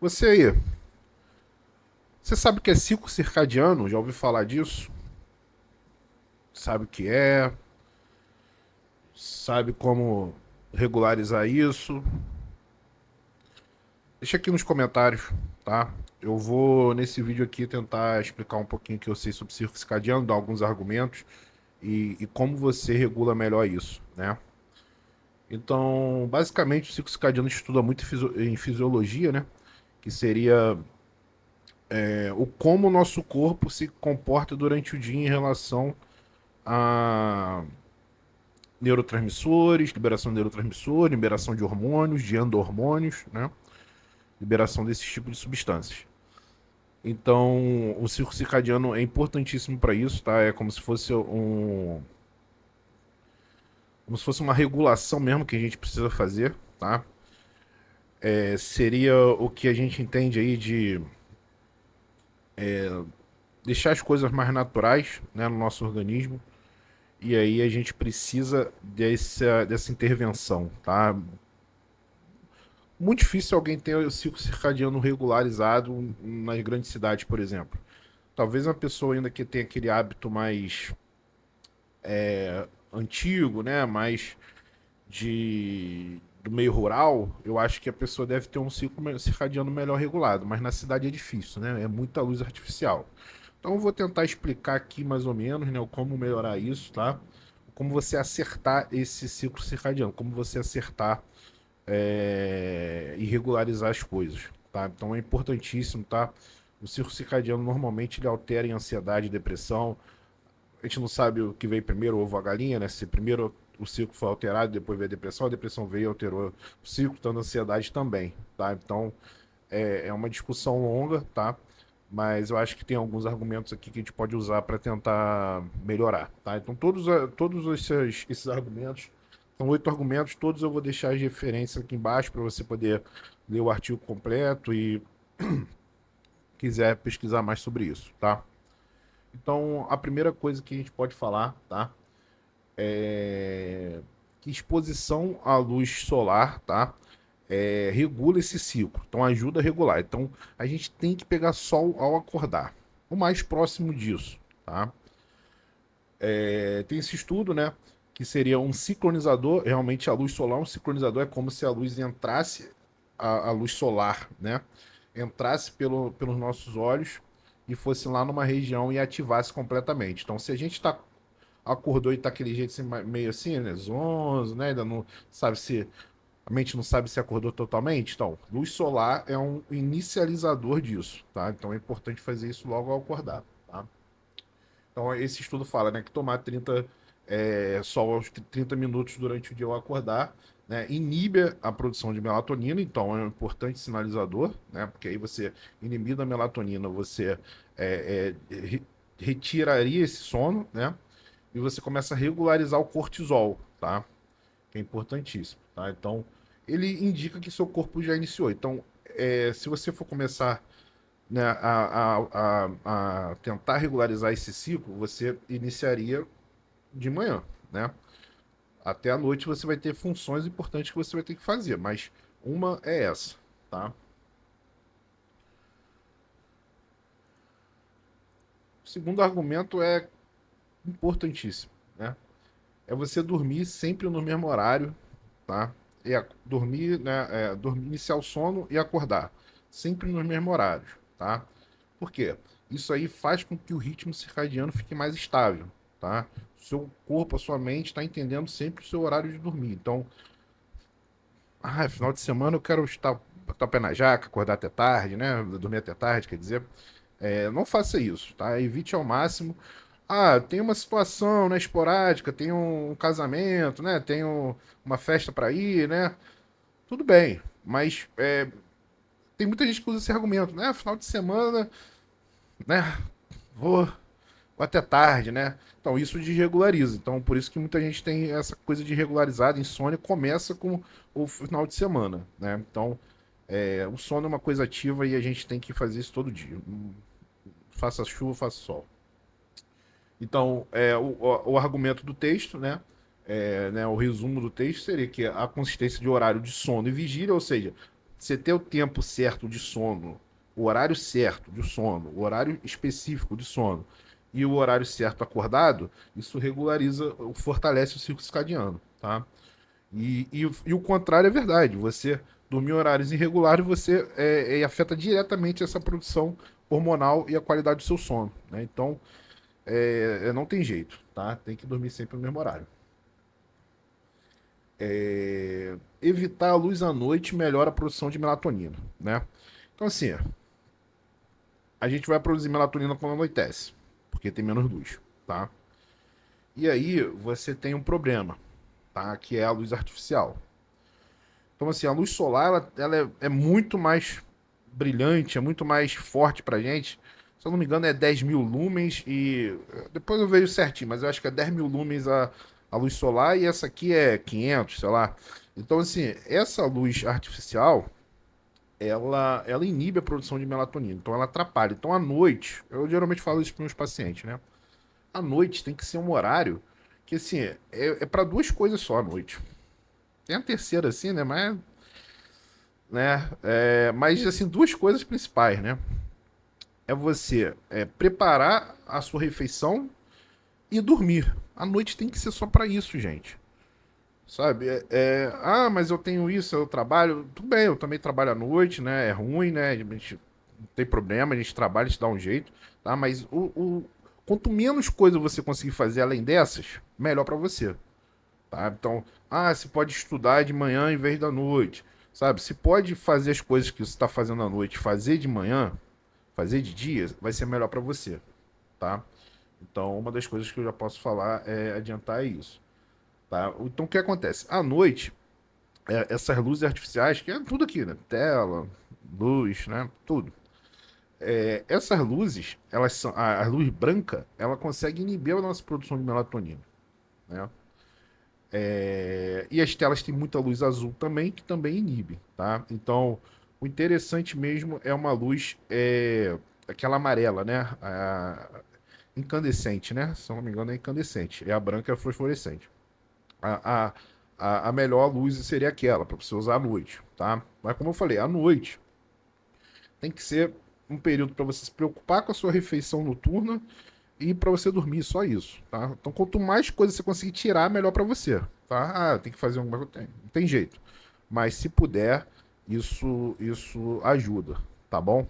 Você aí, você sabe o que é ciclo circadiano? Já ouviu falar disso? Sabe o que é? Sabe como regularizar isso? Deixa aqui nos comentários, tá? Eu vou nesse vídeo aqui tentar explicar um pouquinho o que eu sei sobre ciclo circadiano, dar alguns argumentos e como você regula melhor isso, né? Então, basicamente, o ciclo circadiano estuda muito em fisiologia, né? Que seria o como o nosso corpo se comporta durante o dia em relação a neurotransmissores, liberação de neurotransmissores, liberação de hormônios, de endormônios, né? Liberação desses tipos de substâncias. Então, o ciclo circadiano é importantíssimo para isso, tá? É como se fosse uma regulação mesmo que a gente precisa fazer, tá? Seria o que a gente entende aí de deixar as coisas mais naturais, né, no nosso organismo. E aí a gente precisa dessa intervenção, tá? Muito difícil alguém ter o ciclo circadiano regularizado nas grandes cidades, por exemplo. Talvez uma pessoa ainda que tenha aquele hábito mais antigo, né? Mais do meio rural, eu acho que a pessoa deve ter um ciclo circadiano melhor regulado. Mas na cidade é difícil, né? É muita luz artificial. Então eu vou tentar explicar aqui mais ou menos, né? Como melhorar isso, tá? Como você acertar esse ciclo circadiano, como você acertar e regularizar as coisas, tá? Então é importantíssimo, tá? O ciclo circadiano normalmente ele altera em ansiedade e depressão. A gente não sabe o que veio primeiro, o ovo ou a galinha, né? Se primeiro o ciclo foi alterado, depois veio a depressão veio e alterou o ciclo, tanto a ansiedade também, tá? Então é uma discussão longa, tá? Mas eu acho que tem alguns argumentos aqui que a gente pode usar para tentar melhorar, tá? Então todos esses argumentos, são 8 argumentos, todos eu vou deixar as referências aqui embaixo para você poder ler o artigo completo e quiser pesquisar mais sobre isso, tá? Então a primeira coisa que a gente pode falar, tá? Que exposição à luz solar, tá? Regula esse ciclo, então ajuda a regular. Então a gente tem que pegar sol ao acordar, o mais próximo disso, tá? Tem esse estudo, né? Que seria um sincronizador. Realmente a luz solar, um sincronizador é como se a luz entrasse, a luz solar, né? Entrasse pelos nossos olhos e fosse lá numa região e ativasse completamente. Então, se a gente acordou e tá aquele jeito assim, meio assim, né? Zonzo, né? Ainda não sabe se a mente não sabe se acordou totalmente. Então, luz solar é um inicializador disso, tá? Então é importante fazer isso logo ao acordar, tá? Então, esse estudo fala, né, que tomar sol aos 30 minutos durante o dia ao acordar, né, inibe a produção de melatonina, então é um importante sinalizador, né, porque aí você inibindo a melatonina, você retiraria esse sono, né, e você começa a regularizar o cortisol, tá, que é importantíssimo, tá, então ele indica que seu corpo já iniciou, então se você for começar, né, a tentar regularizar esse ciclo, você iniciaria de manhã, né? Até a noite você vai ter funções importantes que você vai ter que fazer, mas uma é essa, tá? O segundo argumento é importantíssimo, né? É você dormir sempre no mesmo horário, tá? Dormir, né? Dormir, iniciar o sono e acordar sempre nos mesmos horários, tá? Por quê? Isso aí faz com que o ritmo circadiano fique mais estável, tá? Seu corpo, a sua mente está entendendo sempre o seu horário de dormir. Então, final de semana eu quero estar pé na jaca, acordar até tarde, né? Dormir até tarde, quer dizer. Não faça isso, tá? Evite ao máximo. Tem uma situação, né, esporádica, tem um casamento, né? Tem uma festa para ir, né? Tudo bem, mas tem muita gente que usa esse argumento, né? Final de semana, né? Vou, vou até tarde, né? Então isso desregulariza. Então por isso que muita gente tem essa coisa de regularizada, insônia começa com o final de semana, né? Então o sono é uma coisa ativa e a gente tem que fazer isso todo dia. Faça chuva, faça sol. Então, o argumento do texto, né, o resumo do texto seria que a consistência de horário de sono e vigília, ou seja, você ter o tempo certo de sono, o horário certo de sono, o horário específico de sono e o horário certo acordado, isso regulariza, fortalece o ciclo circadiano, tá? E o contrário é verdade. Você dormir em horários irregulares, você afeta diretamente essa produção hormonal e a qualidade do seu sono, né? Então, não tem jeito, tá? Tem que dormir sempre no mesmo horário. Evitar a luz à noite melhora a produção de melatonina, né? Então, assim, a gente vai produzir melatonina quando anoitece, porque tem menos luz, tá? E aí você tem um problema, tá? Que é a luz artificial. Então, assim, a luz solar, ela é muito mais brilhante, é muito mais forte pra gente. Se eu não me engano, é 10 mil lumens e... Depois eu vejo certinho, mas eu acho que é 10 mil lumens a luz solar e essa aqui é 500, sei lá. Então, assim, essa luz artificial, ela inibe a produção de melatonina, então ela atrapalha. Então, à noite, eu geralmente falo isso para meus pacientes, né? À noite tem que ser um horário que, assim, é para duas coisas só à noite. Tem a terceira, assim, né? Mas assim, duas coisas principais, né? É você preparar a sua refeição e dormir. A noite tem que ser só para isso, gente. Sabe? Mas eu tenho isso, eu trabalho. Tudo bem, eu também trabalho à noite, né? É ruim, né? A gente não tem problema, a gente trabalha, a gente dá um jeito, tá? Mas quanto menos coisa você conseguir fazer além dessas, melhor para você. Tá? Então, você pode estudar de manhã em vez da noite, sabe? Se pode fazer as coisas que você está fazendo à noite, fazer de manhã, fazer de dia, vai ser melhor para você, tá? Então, uma das coisas que eu já posso falar é adiantar isso, tá? Então, o que acontece? À noite, essas luzes artificiais, que é tudo aqui, né? Tela, luz, né? Tudo. Essas luzes, elas são, a luz branca, ela consegue inibir a nossa produção de melatonina, né? E as telas têm muita luz azul também, que também inibe, tá? Então, o interessante mesmo é uma luz, aquela amarela, né? Incandescente, né? Se eu não me engano, é incandescente. É a branca fluorescente. A, a, a melhor luz seria aquela, para você usar à noite, tá? Mas como eu falei, à noite tem que ser um período para você se preocupar com a sua refeição noturna e para você dormir, só isso, tá? Então, quanto mais coisa você conseguir tirar, melhor para você, tá? Tem que fazer alguma coisa, não tem jeito. Mas se puder, isso ajuda, tá bom?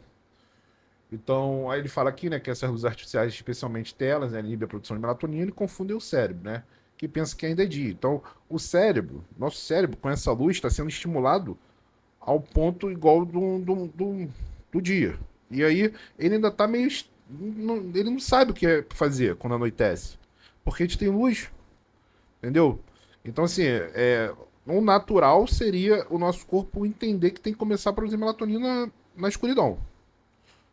Então, aí ele fala aqui, né, que essas luzes artificiais, especialmente telas, né, inibem a produção de melatonina e confundem o cérebro, né? Que pensa que ainda é dia. Então, o cérebro, nosso cérebro, com essa luz, está sendo estimulado ao ponto igual do dia. E aí ele ainda tá meio. Ele não sabe o que é fazer quando anoitece. Porque a gente tem luz, entendeu? Então, assim, o natural seria o nosso corpo entender que tem que começar a produzir melatonina na escuridão.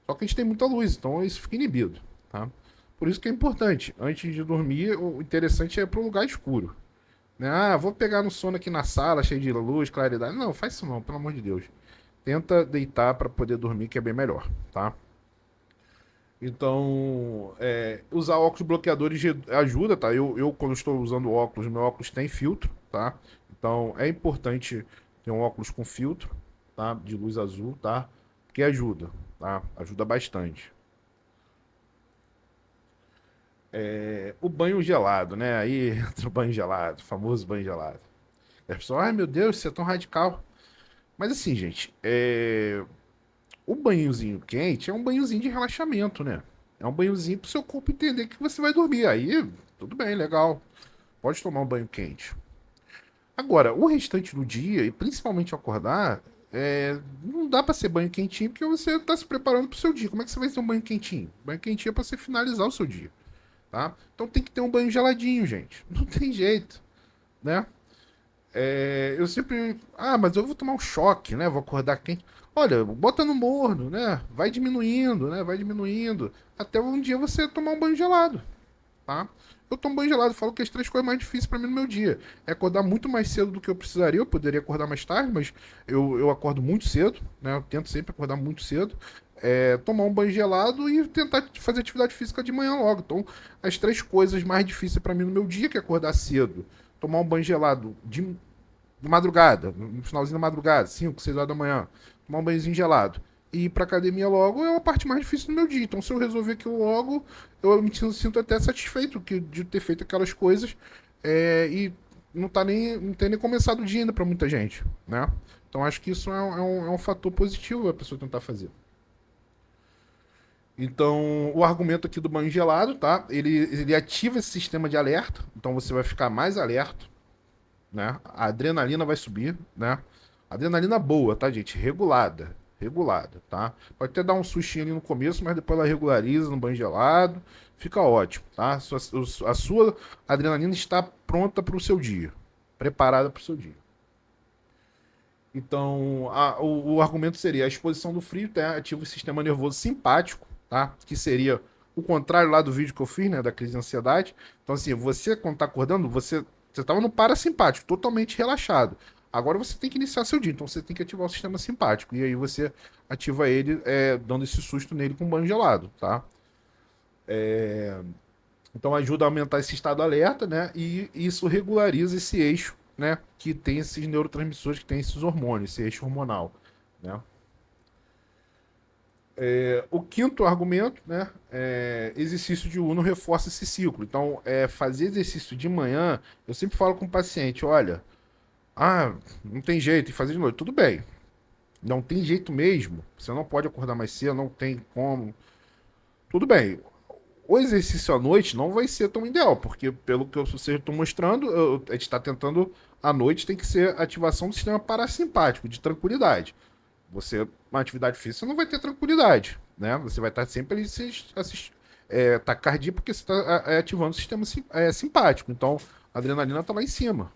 Só que a gente tem muita luz, então isso fica inibido, tá? Por isso que é importante, antes de dormir, o interessante é ir para um lugar escuro. Né? Vou pegar no sono aqui na sala, cheio de luz, claridade. Não, faz isso não, pelo amor de Deus. Tenta deitar para poder dormir, que é bem melhor, tá? Então, usar óculos bloqueadores ajuda, tá? Quando estou usando óculos, meu óculos tem filtro, tá? Então, é importante ter um óculos com filtro, tá? De luz azul, tá? Porque ajuda, tá? Ajuda bastante. O banho gelado, né? Aí entra o banho gelado, o famoso banho gelado. As pessoas, ai meu Deus, você é tão radical. Mas assim, gente, o banhozinho quente é um banhozinho de relaxamento, né? É um banhozinho pro seu corpo entender que você vai dormir. Aí, tudo bem, legal. Pode tomar um banho quente. Agora, o restante do dia, e principalmente ao acordar, não dá pra ser banho quentinho porque você tá se preparando pro seu dia. Como é que você vai ter um banho quentinho? Banho quentinho é pra você finalizar o seu dia, tá? Então tem que ter um banho geladinho, gente. Não tem jeito, né? Eu sempre. Mas eu vou tomar um choque, né? Vou acordar quente. Olha, bota no morno, né? Vai diminuindo, né? Vai diminuindo. Até um dia você tomar um banho gelado, tá? Eu tomo banho gelado, falo que as três coisas mais difíceis pra mim no meu dia. É acordar muito mais cedo do que eu precisaria. Eu poderia acordar mais tarde, mas eu acordo muito cedo, né? Eu tento sempre acordar muito cedo. Tomar um banho gelado e tentar fazer atividade física de manhã logo. Então, as três coisas mais difíceis pra mim no meu dia, que é acordar cedo, tomar um banho gelado de madrugada, no finalzinho da madrugada, 5, 6 horas da manhã, tomar um banhozinho gelado. E ir pra academia logo é a parte mais difícil do meu dia. Então, se eu resolver aquilo logo, eu sinto até satisfeito de ter feito aquelas coisas e não ter nem começado o dia ainda pra muita gente, né? Então, acho que isso é um fator positivo a pessoa tentar fazer. Então, o argumento aqui do banho gelado, tá? Ele ativa esse sistema de alerta, então você vai ficar mais alerta, né? A adrenalina vai subir, né? Adrenalina boa, tá, gente? Regulada. Regulada, tá? Pode até dar um sustinho ali no começo, mas depois ela regulariza no banho gelado. Fica ótimo, tá? A sua adrenalina está pronta para o seu dia. Preparada para o seu dia. Então, o argumento seria a exposição do frio, tá? Ativa o sistema nervoso simpático, tá? Que seria o contrário lá do vídeo que eu fiz, né? Da crise de ansiedade. Então, assim, você, quando tá acordando, você tava no parasimpático, totalmente relaxado. Agora você tem que iniciar seu dia, então você tem que ativar o sistema simpático. E aí você ativa ele, dando esse susto nele com banho gelado, tá? Então ajuda a aumentar esse estado alerta, né? E isso regulariza esse eixo, né? Que tem esses neurotransmissores, que tem esses hormônios, esse eixo hormonal, né? O quinto argumento, né? Exercício diurno reforça esse ciclo. Então, fazer exercício de manhã, eu sempre falo com o paciente, olha, não tem jeito, tem que fazer de noite. Tudo bem, não tem jeito mesmo. Você não pode acordar mais cedo, não tem como. Tudo bem. O exercício à noite não vai ser tão ideal, porque pelo que vocês estão mostrando, a gente está tentando, à noite tem que ser ativação do sistema parasimpático, de tranquilidade. Uma atividade física, você não vai ter tranquilidade, né? Você vai estar sempre ali taquicardia porque você está ativando o sistema simpático. Então, a adrenalina está lá em cima,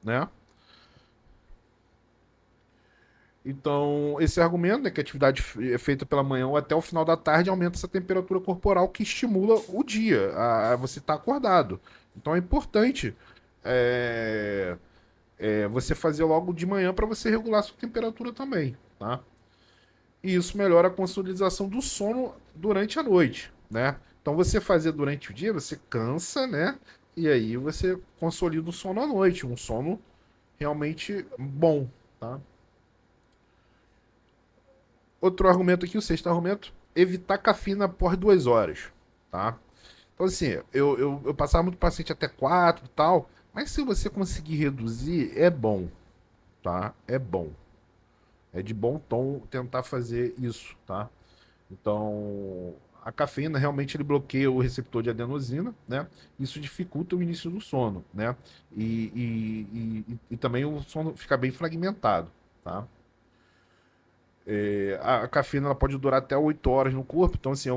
né? Então, esse argumento, né, que a atividade é feita pela manhã ou até o final da tarde aumenta essa temperatura corporal que estimula o dia, a você estar acordado. Então é importante é, você fazer logo de manhã para você regular a sua temperatura também, tá? E isso melhora a consolidação do sono durante a noite, né? Então você fazer durante o dia, você cansa, né? E aí você consolida o sono à noite, um sono realmente bom, tá? Outro argumento aqui, o sexto argumento, evitar cafeína após 2 horas, tá? Então, assim, eu passava muito paciente até 4 e tal, mas se você conseguir reduzir, é bom, tá? É bom. É de bom tom tentar fazer isso, tá? Então, a cafeína realmente ele bloqueia o receptor de adenosina, né? Isso dificulta o início do sono, né? E também o sono fica bem fragmentado, tá? A cafeína ela pode durar até 8 horas no corpo. Então, assim,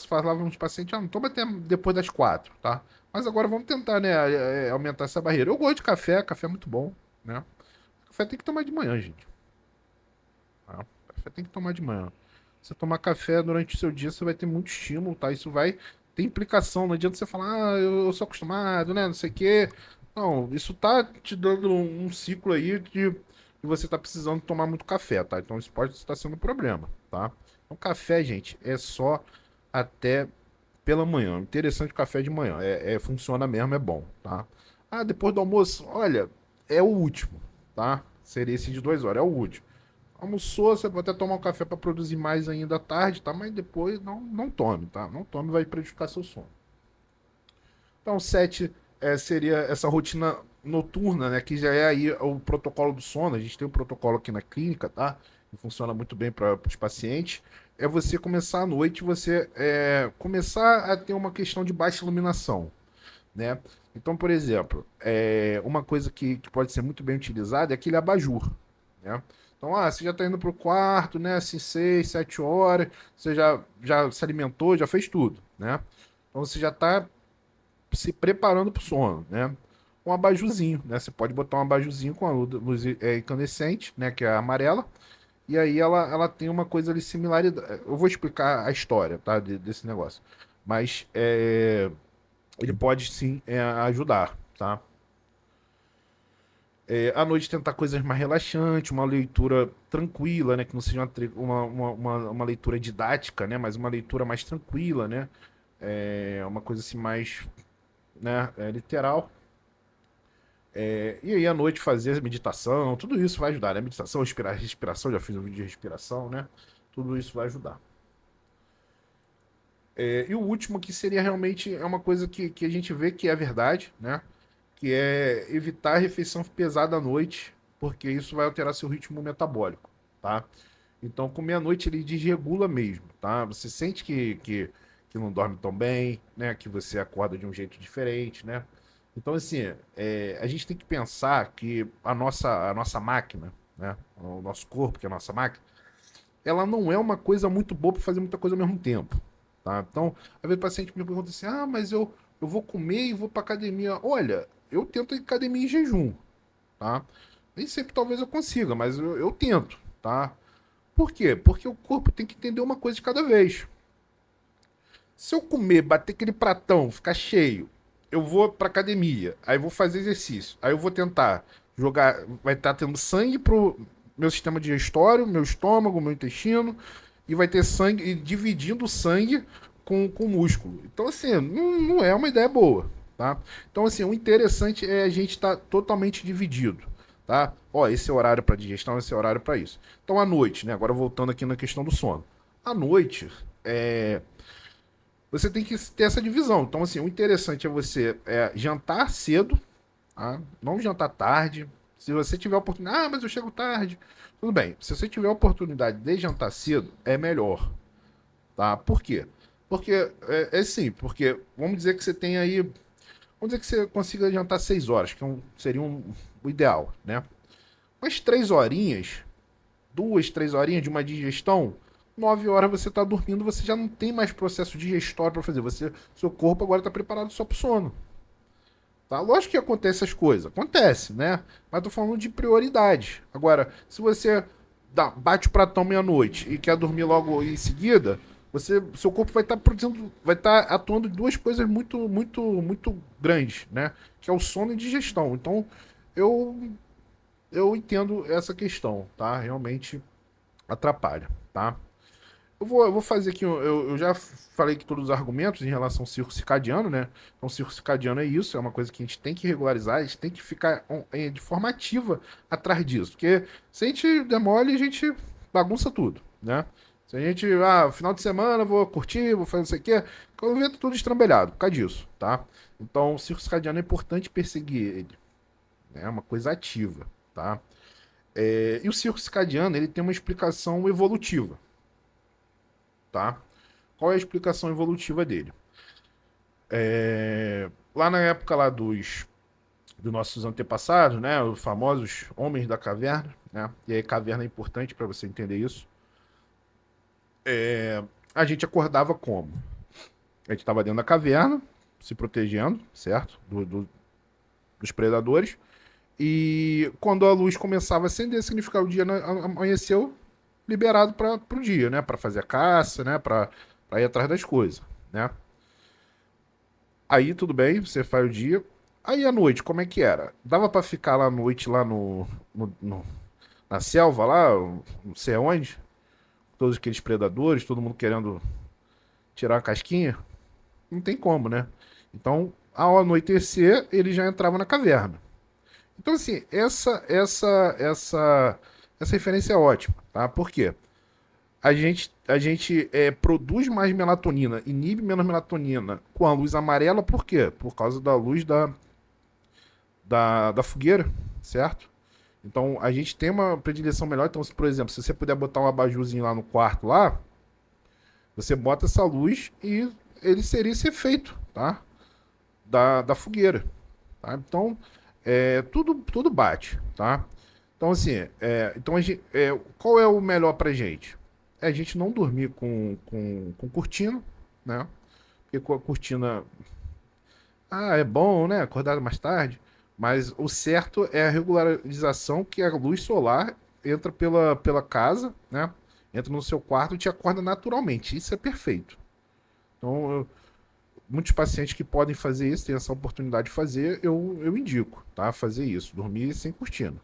falava nos pacientes, não toma até depois das 4, tá? Mas agora vamos tentar, né, aumentar essa barreira. Eu gosto de café, café é muito bom, né? Café tem que tomar de manhã, gente. Tá? Café tem que tomar de manhã. Você tomar café durante o seu dia, você vai ter muito estímulo, tá? Isso vai ter implicação. Não adianta você falar, eu sou acostumado, né? Não sei o quê. Não, isso tá te dando um ciclo aí de você tá precisando tomar muito café, tá? Então isso pode estar sendo um problema, tá? Então café, gente, é só até pela manhã. Interessante o café de manhã. Funciona mesmo, é bom, tá? Depois do almoço, olha, é o último, tá? Seria esse de 2 horas, é o último. Almoçou, você pode até tomar um café para produzir mais ainda à tarde, tá? Mas depois não tome, tá? Não tome, vai prejudicar seu sono. Então, 7 seria essa rotina noturna, né? Que já é aí o protocolo do sono. A gente tem um protocolo aqui na clínica, tá? Que funciona muito bem para os pacientes. É você começar à noite, você começar a ter uma questão de baixa iluminação, né? Então, por exemplo, uma coisa que pode ser muito bem utilizada é aquele abajur, né? Então, você já está indo pro quarto, né? Assim, 6, 7 horas, você já se alimentou, já fez tudo, né? Então você já está se preparando para o sono, né? Um abajurzinho, né? Você pode botar um abajurzinho com a luz incandescente, né? Que é a amarela. E aí ela tem uma coisa ali similar. Eu vou explicar a história, tá? Desse negócio. Mas ele pode sim ajudar, tá? À noite tentar coisas mais relaxantes, uma leitura tranquila, né? Que não seja uma leitura didática, né? Mas uma leitura mais tranquila, né? Uma coisa assim mais, né? Literal. E aí à noite fazer meditação, tudo isso vai ajudar, né? Meditação, respiração, já fiz um vídeo de respiração, né? Tudo isso vai ajudar. E o último que seria realmente é uma coisa que a gente vê que é verdade, né? Que é evitar a refeição pesada à noite, porque isso vai alterar seu ritmo metabólico, tá? Então, comer à noite ele desregula mesmo, tá? Você sente que não dorme tão bem, né? Que você acorda de um jeito diferente, né? Então, assim, a gente tem que pensar que a nossa máquina, né? O nosso corpo, que é a nossa máquina, ela não é uma coisa muito boa para fazer muita coisa ao mesmo tempo, tá? Então, às vezes o paciente me pergunta assim, mas eu vou comer e vou para academia. Olha, eu tento ir academia em jejum, tá? Nem sempre talvez eu consiga, mas eu tento, tá? Por quê? Porque o corpo tem que entender uma coisa de cada vez. Se eu comer, bater aquele pratão, ficar cheio, eu vou pra academia, aí vou fazer exercício, aí eu vou tentar jogar, vai estar tendo sangue pro meu sistema digestório, meu estômago, meu intestino, e vai ter sangue, e dividindo o sangue com o músculo. Então, assim, não é uma ideia boa, tá? Então, assim, o interessante é a gente estar totalmente dividido, tá? Ó, esse é o horário para digestão, esse é o horário para isso. Então, à noite, né? Agora voltando aqui na questão do sono. À noite, você tem que ter essa divisão. Então, assim, o interessante é você jantar cedo, tá? Não jantar tarde. Se você tiver oportunidade, mas eu chego tarde. Tudo bem. Se você tiver oportunidade de jantar cedo, é melhor, tá? Por quê? Porque sim, porque vamos dizer que você tem aí, vamos dizer que você consiga jantar 6 horas, que seria o ideal, né? Mas 3 horinhas, 2, 3 horinhas de uma digestão, 9 horas você está dormindo, você já não tem mais processo digestório para fazer. Seu corpo agora está preparado só para o sono. Tá? Lógico que acontece essas coisas, acontece, né? Mas tô falando de prioridade. Agora, se você bate o pratão meia-noite e quer dormir logo em seguida, seu corpo vai estar produzindo, vai estar atuando em duas coisas muito, muito, muito grandes, né? Que é o sono e digestão. Então, eu eu entendo essa questão, tá? Realmente atrapalha, tá? Eu vou fazer aqui, eu já falei que todos os argumentos em relação ao ciclo circadiano, né? Então, o ciclo circadiano é isso, é uma coisa que a gente tem que regularizar, a gente tem que ficar de forma ativa atrás disso, porque se a gente der mole, a gente bagunça tudo, né? Se a gente, final de semana vou curtir, vou fazer não sei o quê, eu vejo tudo estrambelhado por causa disso, tá? Então, o ciclo circadiano é importante perseguir ele, né? É uma coisa ativa, tá? E o ciclo circadiano, ele tem uma explicação evolutiva, tá? Qual é a explicação evolutiva dele? Lá na época lá dos nossos antepassados, né, os famosos homens da caverna, né? E aí caverna é importante para você entender isso. A gente acordava como? A gente estava dentro da caverna, se protegendo, certo? Dos predadores. E quando a luz começava a acender, significava o dia amanheceu, liberado para o dia, né? Para fazer a caça, né? Para ir atrás das coisas, né? Aí tudo bem, você faz o dia. Aí à noite, como é que era? Dava pra ficar lá à noite, lá na selva, lá, não sei aonde? Todos aqueles predadores, todo mundo querendo tirar a casquinha? Não tem como, né? Então, ao anoitecer, ele já entrava na caverna. Então, assim, essa referência é ótima, tá? Por quê? A gente produz mais melatonina, inibe menos melatonina com a luz amarela, por quê? Por causa da luz da fogueira, certo? Então a gente tem uma predileção melhor. Então, se, por exemplo, se você puder botar um abajurzinho lá no quarto lá, você bota essa luz e ele seria esse efeito, tá? Da fogueira. Tá? Então, tudo bate, tá? Então, assim, qual é o melhor pra gente? É a gente não dormir com cortina, né? Porque com a cortina, é bom, né? Acordar mais tarde. Mas o certo é a regularização que a luz solar entra pela casa, né? Entra no seu quarto e te acorda naturalmente. Isso é perfeito. Então, muitos pacientes que podem fazer isso, têm essa oportunidade de fazer, eu indico, tá? Fazer isso. Dormir sem cortina,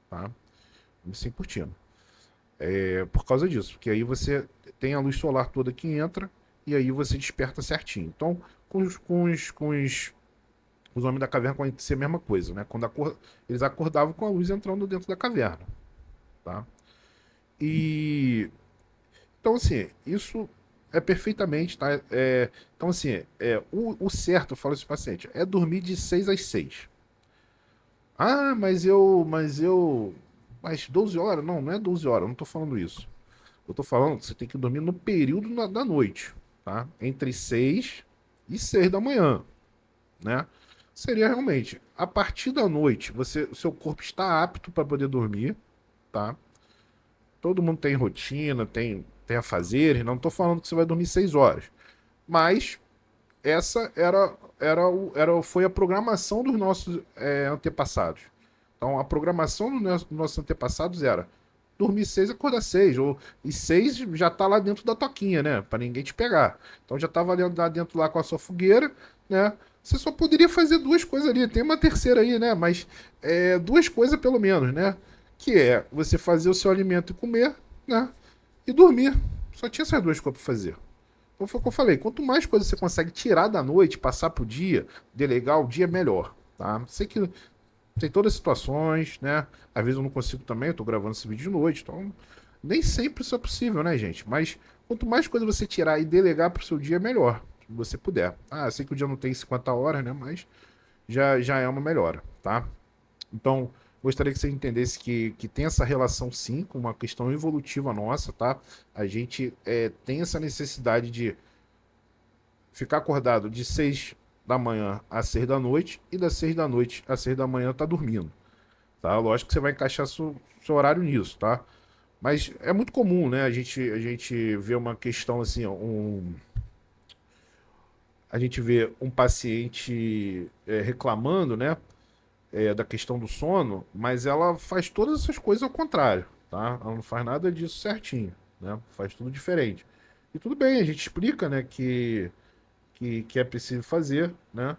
tá? Dormir sem cortina. Por causa disso, porque aí você tem a luz solar toda que entra e aí você desperta certinho. Então, com os os homens da caverna conheciam a mesma coisa, né? Eles acordavam com a luz entrando dentro da caverna, tá? E então assim, isso é perfeitamente, tá? Então assim, o certo, eu falo isso pro paciente, é dormir de 6 às 6. Ah, mas 12 horas? Não, não é 12 horas, eu não tô falando isso. Eu tô falando que você tem que dormir no período da noite, tá? Entre 6 e 6 da manhã, né? Seria realmente, a partir da noite, o seu corpo está apto para poder dormir, tá? Todo mundo tem rotina, tem afazeres, não tô falando que você vai dormir 6 horas. Mas essa foi a programação dos nossos antepassados. Então, a programação dos nossos antepassados era dormir 6, acordar 6. E 6 já tá lá dentro da toquinha, né? Pra ninguém te pegar. Então já tava lá dentro lá com a sua fogueira, né? Você só poderia fazer duas coisas ali. Tem uma terceira aí, né? Mas duas coisas pelo menos, né? Que é você fazer o seu alimento e comer, né? E dormir. Só tinha essas duas coisas pra fazer. Então foi o que eu falei, quanto mais coisas você consegue tirar da noite, passar pro dia, delegar o dia, melhor, tá? Sei que tem todas as situações, né? Às vezes eu não consigo também, eu tô gravando esse vídeo de noite, então nem sempre isso é possível, né, gente? Mas quanto mais coisa você tirar e delegar pro seu dia, melhor, se você puder. Ah, eu sei que o dia não tem 50 horas, né? Mas já é uma melhora, tá? Então, gostaria que você entendesse que tem essa relação sim com uma questão evolutiva nossa, tá? A gente tem essa necessidade de ficar acordado de 6 da manhã às 6 da noite e das 6 da noite às 6 da manhã tá dormindo, tá? Lógico que você vai encaixar seu horário nisso, tá? Mas é muito comum, né? A gente vê uma questão assim, ó, a gente vê um paciente reclamando, né? Da questão do sono, mas ela faz todas essas coisas ao contrário, tá? Ela não faz nada disso certinho, né? Faz tudo diferente. E tudo bem, a gente explica, né, que é preciso fazer, né?